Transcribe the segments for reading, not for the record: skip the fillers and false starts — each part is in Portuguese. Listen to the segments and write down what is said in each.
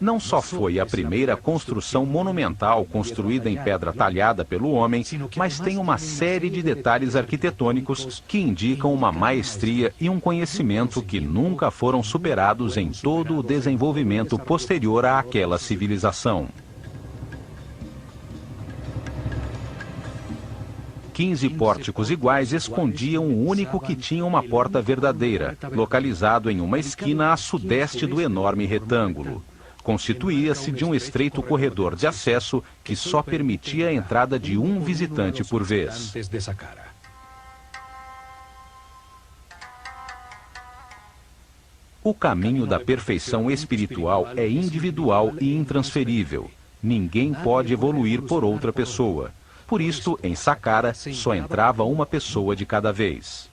Não só foi a primeira construção monumental construída em pedra talhada pelo homem, mas tem uma série de detalhes arquitetônicos que indicam uma maestria e um conhecimento que nunca foram superados em todo o desenvolvimento posterior àquela civilização. 15 pórticos iguais escondiam o único que tinha uma porta verdadeira, localizado em uma esquina a sudeste do enorme retângulo. Constituía-se de um estreito corredor de acesso que só permitia a entrada de um visitante por vez. O caminho da perfeição espiritual é individual e intransferível. Ninguém pode evoluir por outra pessoa. Por isto, em Saqqara, só entrava uma pessoa de cada vez.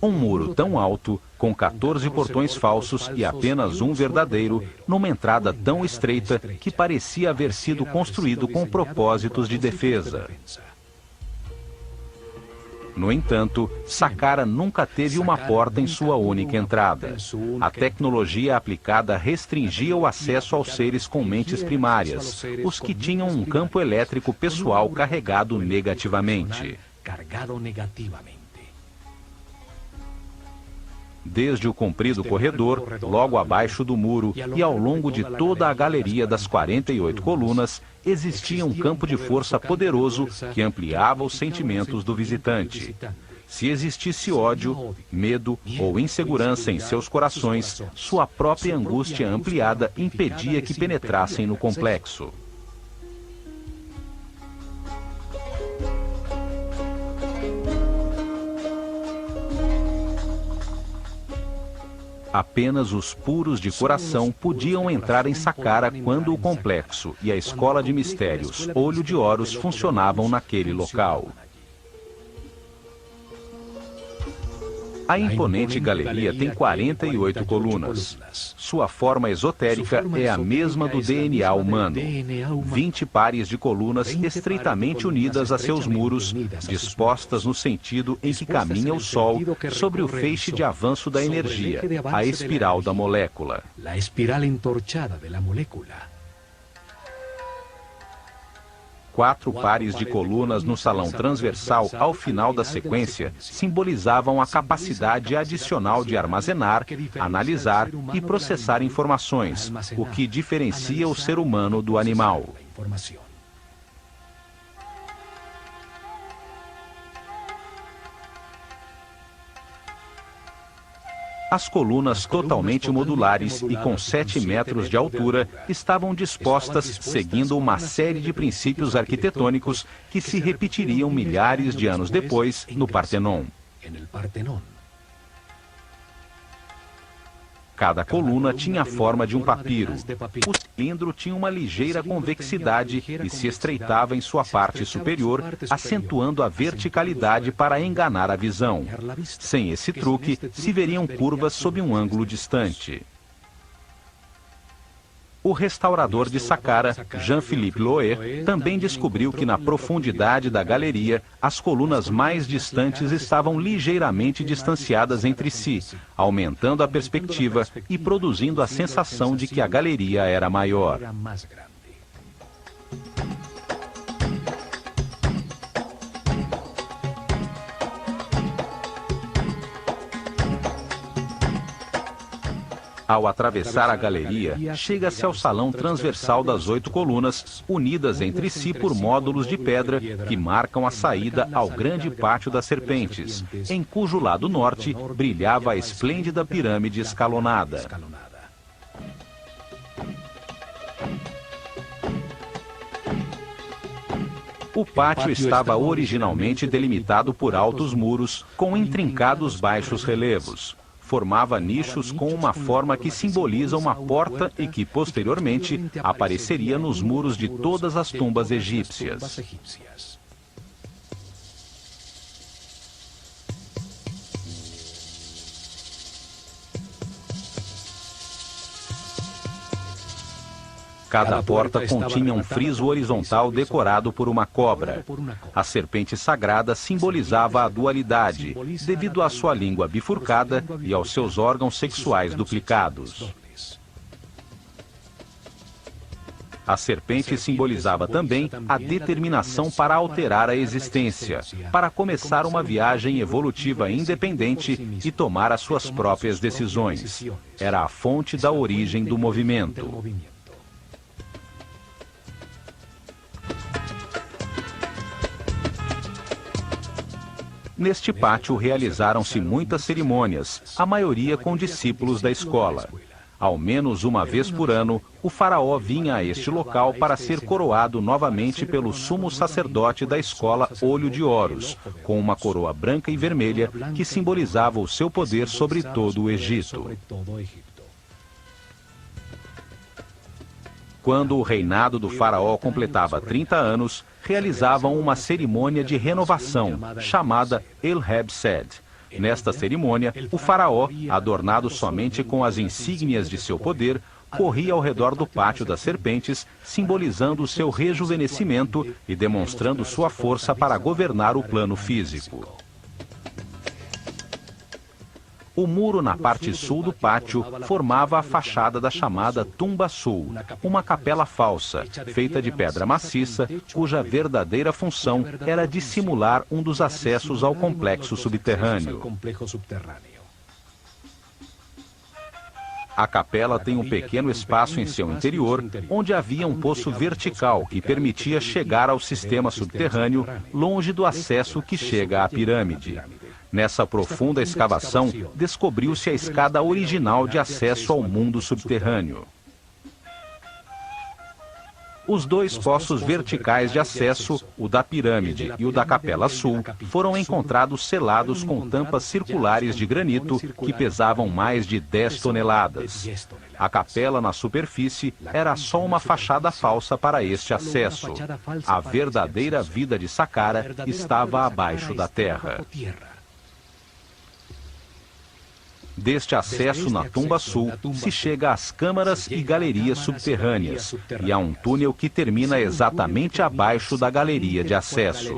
Um muro tão alto, com 14 portões falsos e apenas um verdadeiro, numa entrada tão estreita que parecia haver sido construído com propósitos de defesa. No entanto, Saqqara nunca teve uma porta em sua única entrada. A tecnologia aplicada restringia o acesso aos seres com mentes primárias, os que tinham um campo elétrico pessoal carregado negativamente. Desde o comprido corredor, logo abaixo do muro e ao longo de toda a galeria das 48 colunas, existia um campo de força poderoso que ampliava os sentimentos do visitante. Se existisse ódio, medo ou insegurança em seus corações, sua própria angústia ampliada impedia que penetrassem no complexo. Apenas os puros de coração podiam entrar em Saqqara quando o complexo e a escola de mistérios Olho de Horus funcionavam naquele local. A imponente galeria tem 48 colunas. Sua forma esotérica é a mesma do DNA humano. 20 pares de colunas estreitamente unidas a seus muros, dispostas no sentido em que caminha o Sol sobre o feixe de avanço da energia, a espiral da molécula. 4 pares de colunas no salão transversal ao final da sequência simbolizavam a capacidade adicional de armazenar, analisar e processar informações, o que diferencia o ser humano do animal. As colunas totalmente modulares e com 7 metros de altura estavam dispostas seguindo uma série de princípios arquitetônicos que se repetiriam milhares de anos depois no Partenon. Cada coluna tinha a forma de um papiro. O cilindro tinha uma ligeira convexidade e se estreitava em sua parte superior, acentuando a verticalidade para enganar a visão. Sem esse truque, se veriam curvas sob um ângulo distante. O restaurador de Saqqara, Jean-Philippe Loé, também descobriu que na profundidade da galeria, as colunas mais distantes estavam ligeiramente distanciadas entre si, aumentando a perspectiva e produzindo a sensação de que a galeria era maior. Ao atravessar a galeria, chega-se ao salão transversal das 8 colunas, unidas entre si por módulos de pedra que marcam a saída ao grande pátio das serpentes, em cujo lado norte brilhava a esplêndida pirâmide escalonada. O pátio estava originalmente delimitado por altos muros com intrincados baixos relevos. Formava nichos com uma forma que simboliza uma porta e que, posteriormente, apareceria nos muros de todas as tumbas egípcias. Cada porta continha um friso horizontal decorado por uma cobra. A serpente sagrada simbolizava a dualidade, devido à sua língua bifurcada e aos seus órgãos sexuais duplicados. A serpente simbolizava também a determinação para alterar a existência, para começar uma viagem evolutiva independente e tomar as suas próprias decisões. Era a fonte da origem do movimento. Neste pátio realizaram-se muitas cerimônias, a maioria com discípulos da escola. Ao menos uma vez por ano, o faraó vinha a este local para ser coroado novamente pelo sumo sacerdote da escola Olho de Horus, com uma coroa branca e vermelha que simbolizava o seu poder sobre todo o Egito. Quando o reinado do faraó completava 30 anos, realizavam uma cerimônia de renovação, chamada El-Heb-Sed. Nesta cerimônia, o faraó, adornado somente com as insígnias de seu poder, corria ao redor do pátio das serpentes, simbolizando o seu rejuvenescimento e demonstrando sua força para governar o plano físico. O muro na parte sul do pátio formava a fachada da chamada Tumba Sul, uma capela falsa, feita de pedra maciça, cuja verdadeira função era dissimular um dos acessos ao complexo subterrâneo. A capela tem um pequeno espaço em seu interior, onde havia um poço vertical que permitia chegar ao sistema subterrâneo, longe do acesso que chega à pirâmide. Nessa profunda escavação, descobriu-se a escada original de acesso ao mundo subterrâneo. Os dois poços verticais de acesso, o da pirâmide e o da Capela Sul, foram encontrados selados com tampas circulares de granito que pesavam mais de 10 toneladas. A capela na superfície era só uma fachada falsa para este acesso. A verdadeira vida de Saqqara estava abaixo da terra. Deste acesso na Tumba Sul, se chega às câmaras e galerias subterrâneas, e há um túnel que termina exatamente abaixo da galeria de acesso.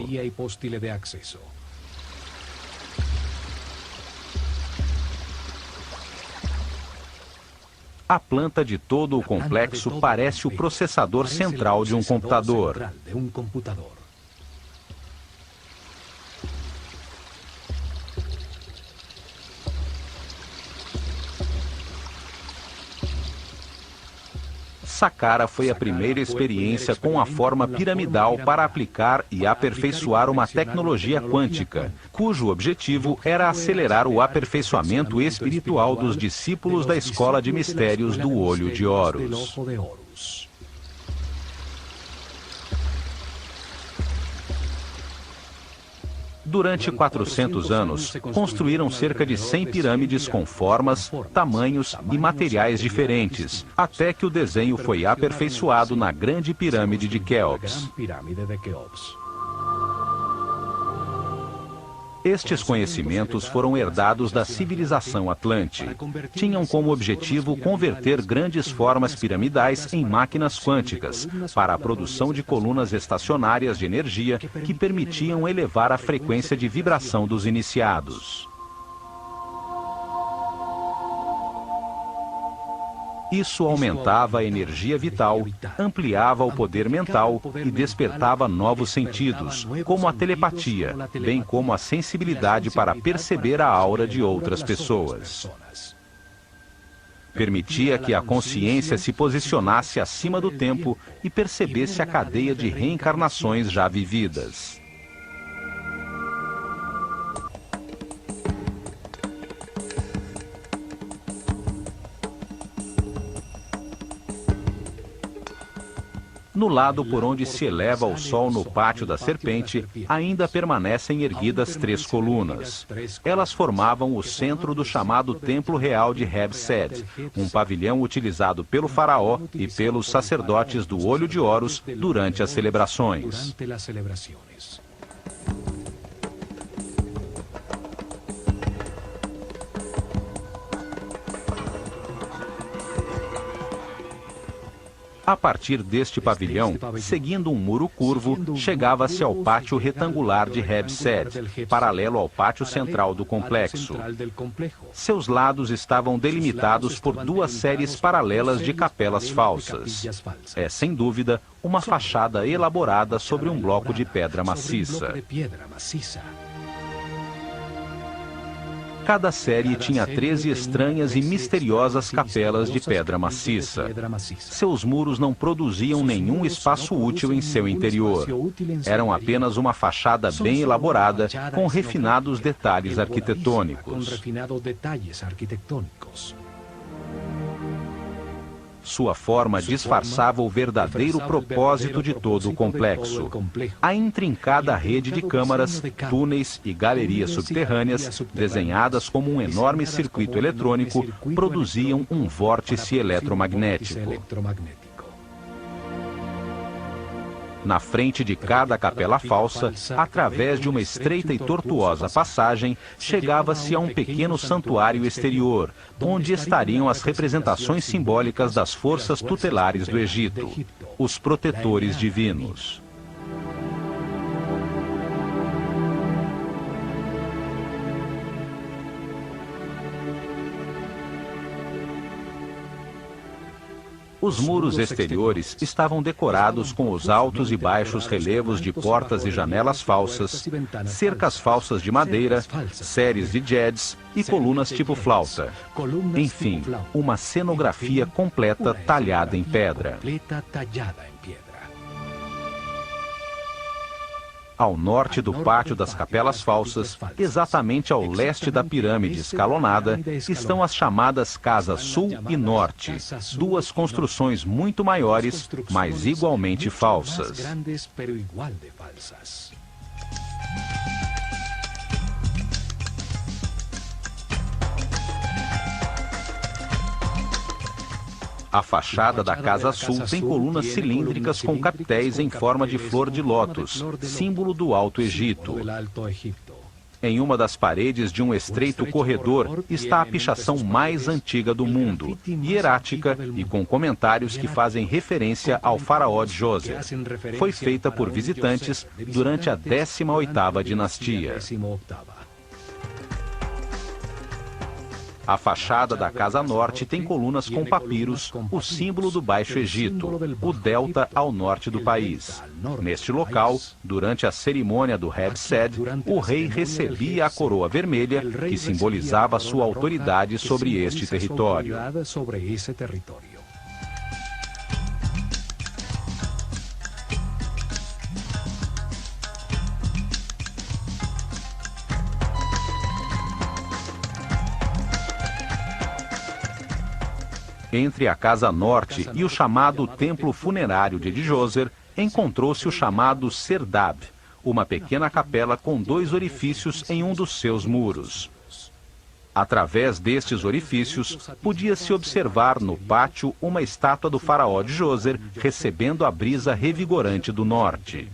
A planta de todo o complexo parece o processador central de um computador. Saqqara foi a primeira experiência com a forma piramidal para aplicar e aperfeiçoar uma tecnologia quântica, cujo objetivo era acelerar o aperfeiçoamento espiritual dos discípulos da Escola de Mistérios do Olho de Horus. Durante 400 anos, construíram cerca de 100 pirâmides com formas, tamanhos e materiais diferentes, até que o desenho foi aperfeiçoado na Grande Pirâmide de Quéops. Estes conhecimentos foram herdados da civilização Atlante. Tinham como objetivo converter grandes formas piramidais em máquinas quânticas, para a produção de colunas estacionárias de energia que permitiam elevar a frequência de vibração dos iniciados. Isso aumentava a energia vital, ampliava o poder mental e despertava novos sentidos, como a telepatia, bem como a sensibilidade para perceber a aura de outras pessoas. Permitia que a consciência se posicionasse acima do tempo e percebesse a cadeia de reencarnações já vividas. No lado por onde se eleva o sol no pátio da serpente, ainda permanecem erguidas 3 colunas. Elas formavam o centro do chamado Templo Real de Heb-Sed, um pavilhão utilizado pelo faraó e pelos sacerdotes do Olho de Horus durante as celebrações. A partir deste pavilhão, seguindo um muro curvo, chegava-se ao pátio retangular de Hebsed, paralelo ao pátio central do complexo. Seus lados estavam delimitados por duas séries paralelas de capelas falsas. É, sem dúvida, uma fachada elaborada sobre um bloco de pedra maciça. Cada série tinha 13 estranhas e misteriosas capelas de pedra maciça. Seus muros não produziam nenhum espaço útil em seu interior. Eram apenas uma fachada bem elaborada, com refinados detalhes arquitetônicos. Sua forma disfarçava o verdadeiro propósito de todo o complexo. A intrincada rede de câmaras, túneis e galerias subterrâneas, desenhadas como um enorme circuito eletrônico, produziam um vórtice eletromagnético. Na frente de cada capela falsa, através de uma estreita e tortuosa passagem, chegava-se a um pequeno santuário exterior, onde estariam as representações simbólicas das forças tutelares do Egito, os protetores divinos. Os muros exteriores estavam decorados com os altos e baixos relevos de portas e janelas falsas, cercas falsas de madeira, séries de jets e colunas tipo flauta. Enfim, uma cenografia completa talhada em pedra. Ao norte do pátio das capelas falsas, exatamente ao leste da pirâmide escalonada, estão as chamadas Casas Sul e Norte, duas construções muito maiores, mas igualmente falsas. A fachada da Casa Sul tem colunas cilíndricas com capitéis em forma de flor de lótus, símbolo do Alto Egito. Em uma das paredes de um estreito corredor está a pichação mais antiga do mundo, hierática e com comentários que fazem referência ao faraó Djoser. Foi feita por visitantes durante a 18ª dinastia. A fachada da Casa Norte tem colunas com papiros, o símbolo do Baixo Egito, o delta ao norte do país. Neste local, durante a cerimônia do Hebsed, o rei recebia a coroa vermelha, que simbolizava sua autoridade sobre este território. Entre a Casa Norte e o chamado Templo Funerário de Djoser, encontrou-se o chamado Serdab, uma pequena capela com 2 orifícios em um dos seus muros. Através destes orifícios, podia-se observar no pátio uma estátua do faraó Djoser recebendo a brisa revigorante do norte.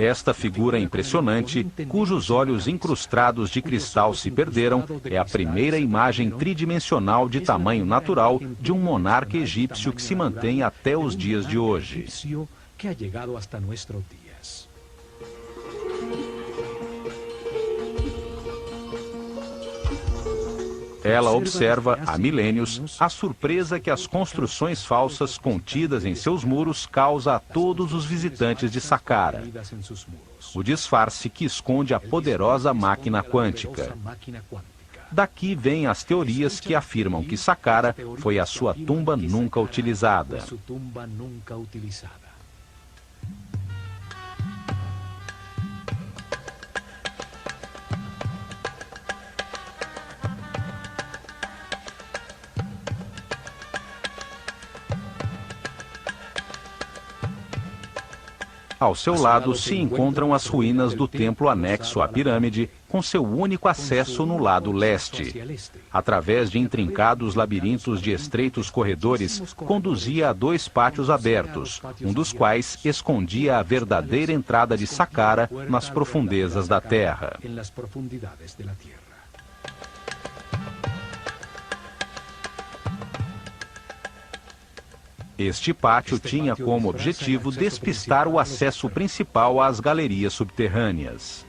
Esta figura impressionante, cujos olhos incrustados de cristal se perderam, é a primeira imagem tridimensional de tamanho natural de um monarca egípcio que se mantém até os dias de hoje. Ela observa, há milênios, a surpresa que as construções falsas contidas em seus muros causa a todos os visitantes de Saqqara. O disfarce que esconde a poderosa máquina quântica. Daqui vêm as teorias que afirmam que Saqqara foi a sua tumba nunca utilizada. Ao seu lado se encontram as ruínas do templo anexo à pirâmide, com seu único acesso no lado leste. Através de intrincados labirintos de estreitos corredores, conduzia a 2 pátios abertos, um dos quais escondia a verdadeira entrada de Saqqara nas profundezas da terra. Este pátio tinha como objetivo despistar o acesso principal às galerias subterrâneas.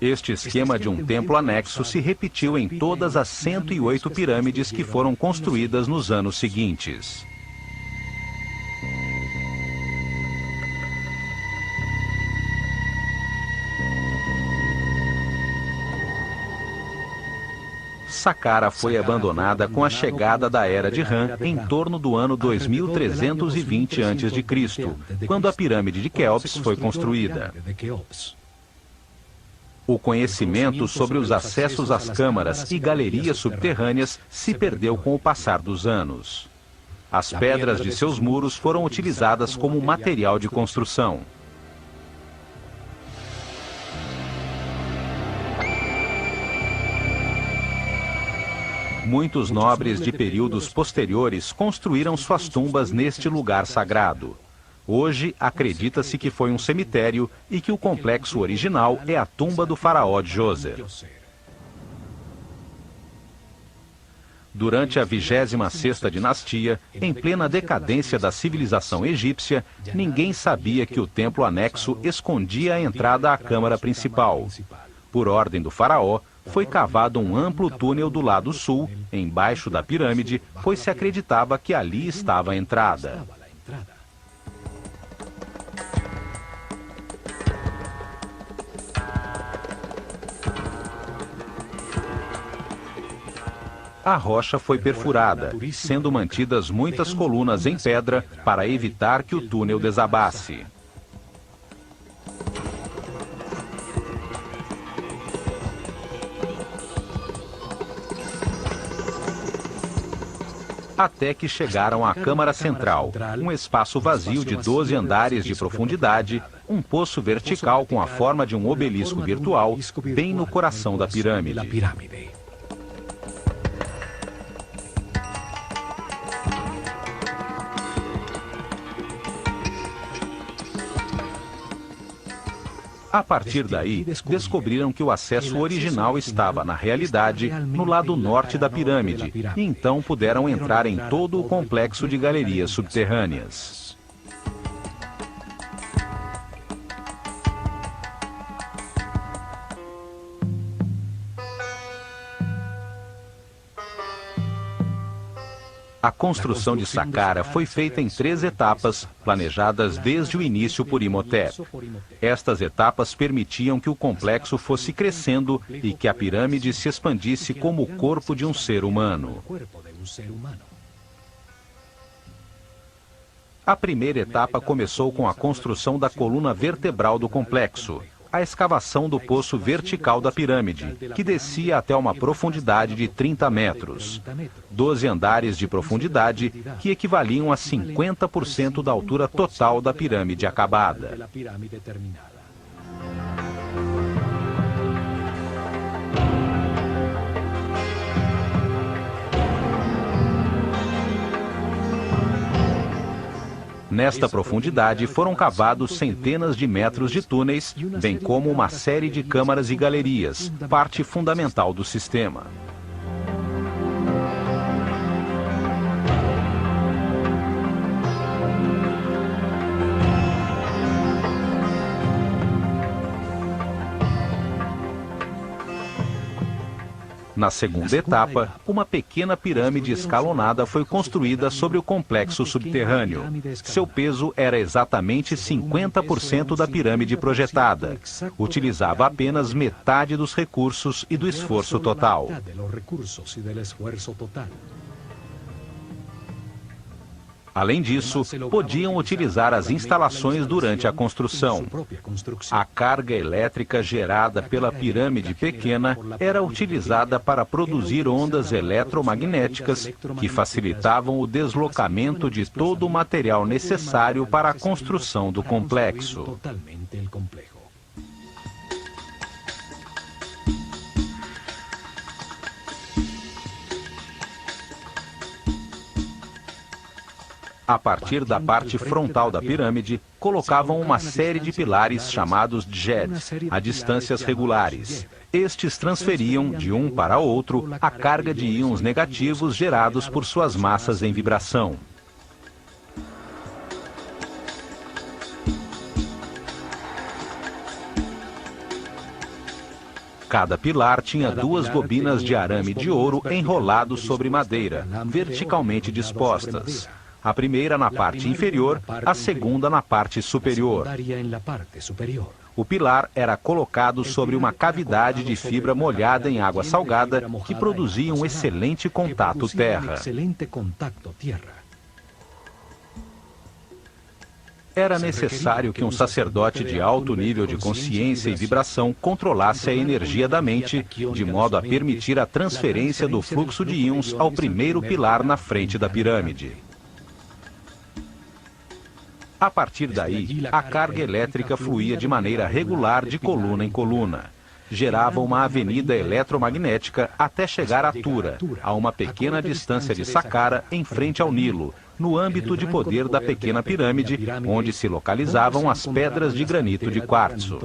Este esquema de um templo anexo se repetiu em todas as 108 pirâmides que foram construídas nos anos seguintes. Saqqara foi abandonada com a chegada da Era de Ram em torno do ano 2320 a.C., quando a pirâmide de Quéops foi construída. O conhecimento sobre os acessos às câmaras e galerias subterrâneas se perdeu com o passar dos anos. As pedras de seus muros foram utilizadas como material de construção. Muitos nobres de períodos posteriores construíram suas tumbas neste lugar sagrado. Hoje, acredita-se que foi um cemitério e que o complexo original é a tumba do faraó Djoser. Durante a 26ª dinastia, em plena decadência da civilização egípcia, ninguém sabia que o templo anexo escondia a entrada à câmara principal. Por ordem do faraó, foi cavado um amplo túnel do lado sul, embaixo da pirâmide, pois se acreditava que ali estava a entrada. A rocha foi perfurada, sendo mantidas muitas colunas em pedra para evitar que o túnel desabasse. Até que chegaram à Câmara Central, um espaço vazio de 12 andares de profundidade, um poço vertical com a forma de um obelisco virtual, bem no coração da pirâmide. A partir daí, descobriram que o acesso original estava, na realidade, no lado norte da pirâmide, e então puderam entrar em todo o complexo de galerias subterrâneas. A construção de Saqqara foi feita em 3 etapas, planejadas desde o início por Imhotep. Estas etapas permitiam que o complexo fosse crescendo e que a pirâmide se expandisse como o corpo de um ser humano. A primeira etapa começou com a construção da coluna vertebral do complexo, a escavação do poço vertical da pirâmide, que descia até uma profundidade de 30 metros. 12 andares de profundidade, que equivaliam a 50% da altura total da pirâmide acabada. Nesta profundidade foram cavados centenas de metros de túneis, bem como uma série de câmaras e galerias, parte fundamental do sistema. Na segunda etapa, uma pequena pirâmide escalonada foi construída sobre o complexo subterrâneo. Seu peso era exatamente 50% da pirâmide projetada. Utilizava apenas metade dos recursos e do esforço total. Além disso, podiam utilizar as instalações durante a construção. A carga elétrica gerada pela pirâmide pequena era utilizada para produzir ondas eletromagnéticas que facilitavam o deslocamento de todo o material necessário para a construção do complexo. A partir da parte frontal da pirâmide, colocavam uma série de pilares chamados djed, a distâncias regulares. Estes transferiam, de um para outro, a carga de íons negativos gerados por suas massas em vibração. Cada pilar tinha duas bobinas de arame de ouro enrolados sobre madeira, verticalmente dispostas. A primeira na parte inferior, a segunda na parte superior. O pilar era colocado sobre uma cavidade de fibra molhada em água salgada que produzia um excelente contato terra. Era necessário que um sacerdote de alto nível de consciência e vibração controlasse a energia da mente, de modo a permitir a transferência do fluxo de íons ao primeiro pilar na frente da pirâmide. A partir daí, a carga elétrica fluía de maneira regular de coluna em coluna. Gerava uma avenida eletromagnética até chegar a Tura, a uma pequena distância de Saqqara, em frente ao Nilo, no âmbito de poder da pequena pirâmide, onde se localizavam as pedras de granito de quartzo.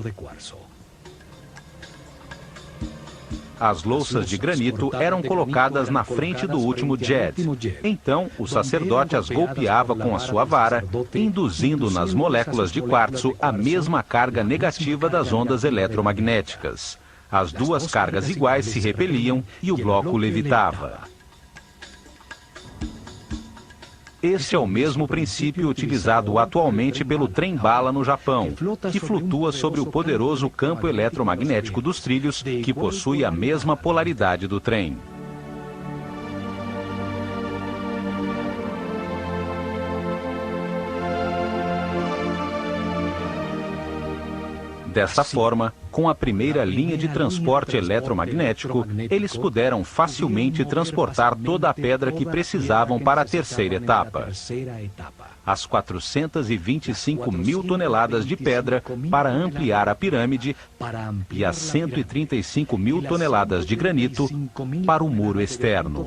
As louças de granito eram colocadas na frente do último djed. Então, o sacerdote as golpeava com a sua vara, induzindo nas moléculas de quartzo a mesma carga negativa das ondas eletromagnéticas. As duas cargas iguais se repeliam e o bloco levitava. Este é o mesmo princípio utilizado atualmente pelo trem-bala no Japão, que flutua sobre o poderoso campo eletromagnético dos trilhos, que possui a mesma polaridade do trem. Dessa forma, com a primeira linha de transporte eletromagnético, eles puderam facilmente transportar toda a pedra que precisavam para a terceira etapa. As 425 mil toneladas de pedra para ampliar a pirâmide e as 135 mil toneladas de granito para o muro externo.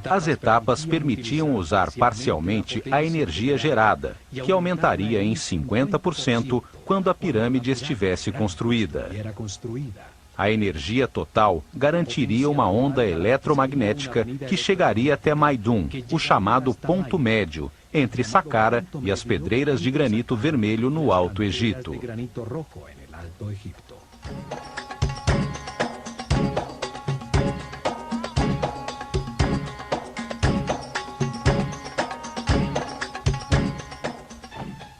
As etapas permitiam usar parcialmente a energia gerada, que aumentaria em 50% quando a pirâmide estivesse construída. A energia total garantiria uma onda eletromagnética que chegaria até Maidum, o chamado ponto médio, entre Saqqara e as pedreiras de granito vermelho no Alto Egito.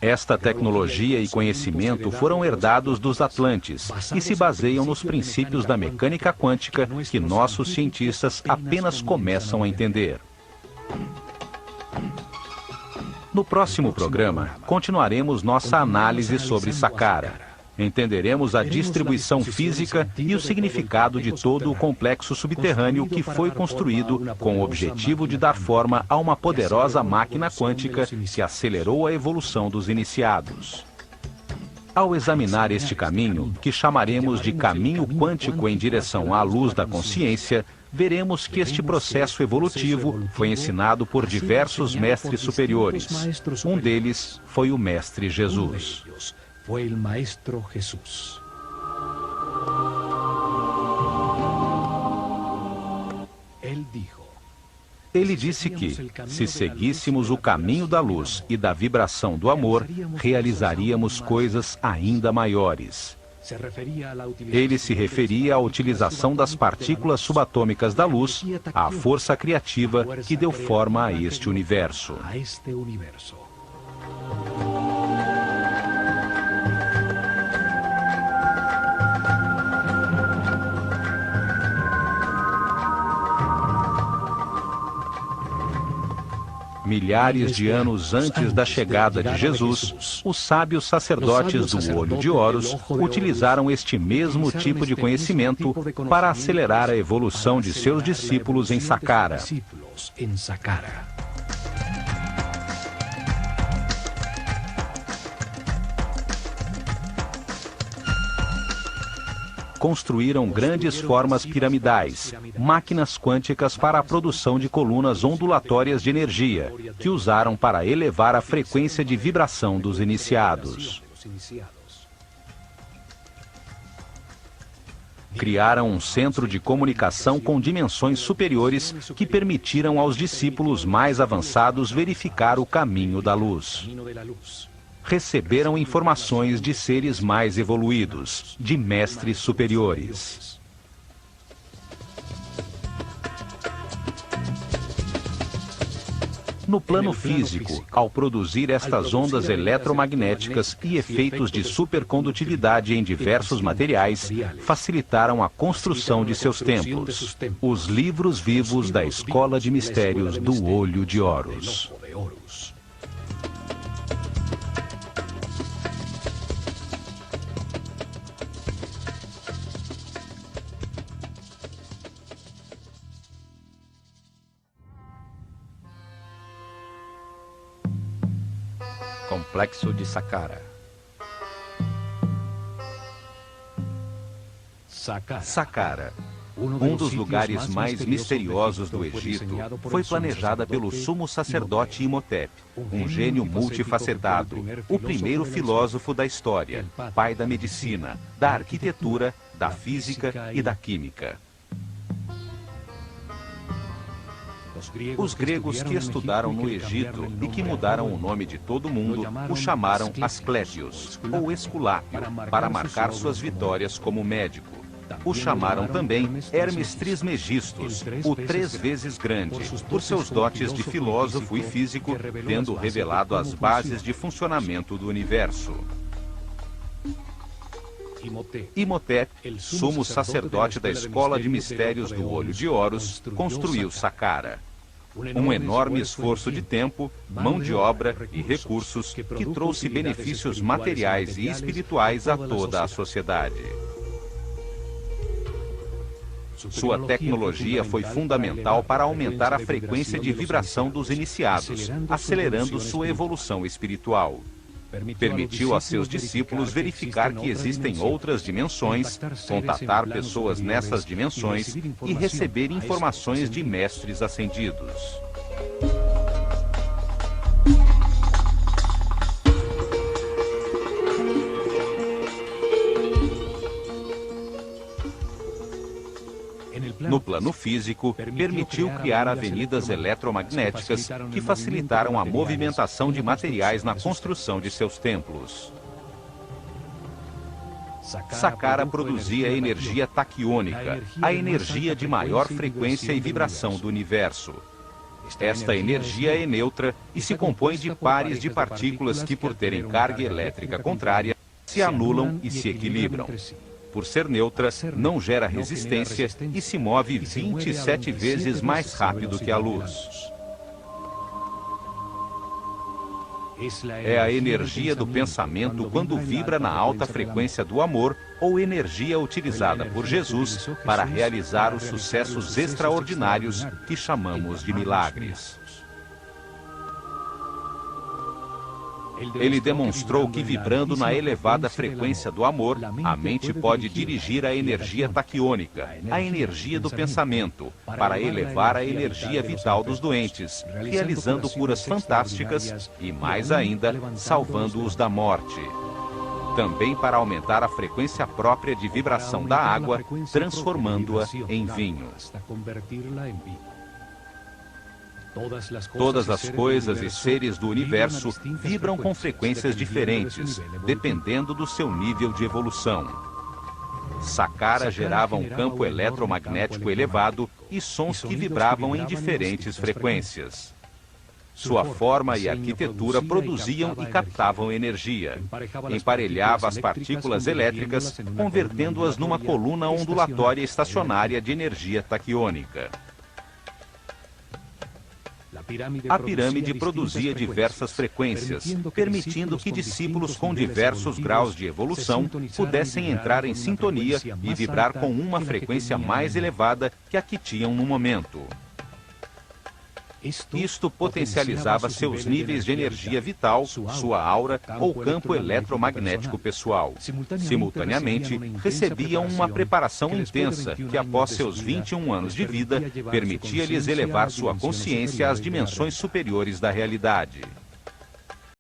Esta tecnologia e conhecimento foram herdados dos Atlantes e se baseiam nos princípios da mecânica quântica que nossos cientistas apenas começam a entender. No próximo programa, continuaremos nossa análise sobre Saqqara. Entenderemos a distribuição física e o significado de todo o complexo subterrâneo que foi construído com o objetivo de dar forma a uma poderosa máquina quântica que acelerou a evolução dos iniciados. Ao examinar este caminho, que chamaremos de caminho quântico em direção à luz da consciência, veremos que este processo evolutivo foi ensinado por diversos mestres superiores. Um deles foi o Mestre Jesus. Fue el Maestro Jesús. Ele disse que, se seguíssemos o caminho da luz e da vibração do amor, realizaríamos coisas ainda maiores. Ele se referia à utilização das partículas subatômicas da luz, à força criativa que deu forma a este universo. Milhares de anos antes da chegada de Jesus, os sábios sacerdotes do Olho de Horus utilizaram este mesmo tipo de conhecimento para acelerar a evolução de seus discípulos em Saqqara. Construíram grandes formas piramidais, máquinas quânticas para a produção de colunas ondulatórias de energia, que usaram para elevar a frequência de vibração dos iniciados. Criaram um centro de comunicação com dimensões superiores que permitiram aos discípulos mais avançados verificar o caminho da luz. Receberam informações de seres mais evoluídos, de mestres superiores. No plano físico, ao produzir estas ondas eletromagnéticas e efeitos de supercondutividade em diversos materiais, facilitaram a construção de seus templos, os livros vivos da Escola de Mistérios do Olho de Horus. Complexo de Saqqara. Saqqara, um dos lugares mais misteriosos do Egito, foi planejada pelo sumo sacerdote Imhotep, um gênio multifacetado, o primeiro filósofo da história, pai da medicina, da arquitetura, da física e da química. Os gregos que estudaram no Egito e que mudaram o nome de todo mundo o chamaram Asclépios, ou Esculápio, para marcar suas vitórias como médico. O chamaram também Hermes Trismegistus, o 3 vezes grande, por seus dotes de filósofo e físico, tendo revelado as bases de funcionamento do universo. Imhotep, sumo sacerdote da Escola de Mistérios do Olho de Horus, construiu Saqqara. Um enorme esforço de tempo, mão de obra e recursos que trouxe benefícios materiais e espirituais a toda a sociedade. Sua tecnologia foi fundamental para aumentar a frequência de vibração dos iniciados, acelerando sua evolução espiritual. Permitiu a seus discípulos verificar que existem outras dimensões, contatar pessoas nessas dimensões e receber informações de mestres ascendidos. No plano físico, permitiu criar avenidas eletromagnéticas que facilitaram a movimentação de materiais na construção de seus templos. Saqqara produzia energia taquiônica, a energia de maior frequência e vibração do universo. Esta energia é neutra e se compõe de pares de partículas que, por terem carga elétrica contrária, se anulam e se equilibram. Por ser neutra, não gera resistência e se move 27 vezes mais rápido que a luz. É a energia do pensamento quando vibra na alta frequência do amor ou energia utilizada por Jesus para realizar os sucessos extraordinários que chamamos de milagres. Ele demonstrou que, vibrando na elevada frequência do amor, a mente pode dirigir a energia taquiônica, a energia do pensamento, para elevar a energia vital dos doentes, realizando curas fantásticas e, mais ainda, salvando-os da morte. Também para aumentar a frequência própria de vibração da água, transformando-a em vinho. Todas as coisas e seres do universo vibram com frequências diferentes, dependendo do seu nível de evolução. Saqqara gerava um campo eletromagnético elevado e sons que vibravam em diferentes frequências. Sua forma e arquitetura produziam e captavam energia. Emparelhava as partículas elétricas, convertendo-as numa coluna ondulatória estacionária de energia taquiônica. A pirâmide produzia diversas frequências, permitindo que discípulos com diversos graus de evolução pudessem entrar em sintonia e vibrar com uma frequência mais elevada que a que tinham no momento. Isto potencializava seus níveis de energia vital, sua aura ou campo eletromagnético pessoal. Simultaneamente, recebiam uma preparação intensa que, após seus 21 anos de vida, permitia-lhes elevar sua consciência às dimensões superiores da realidade.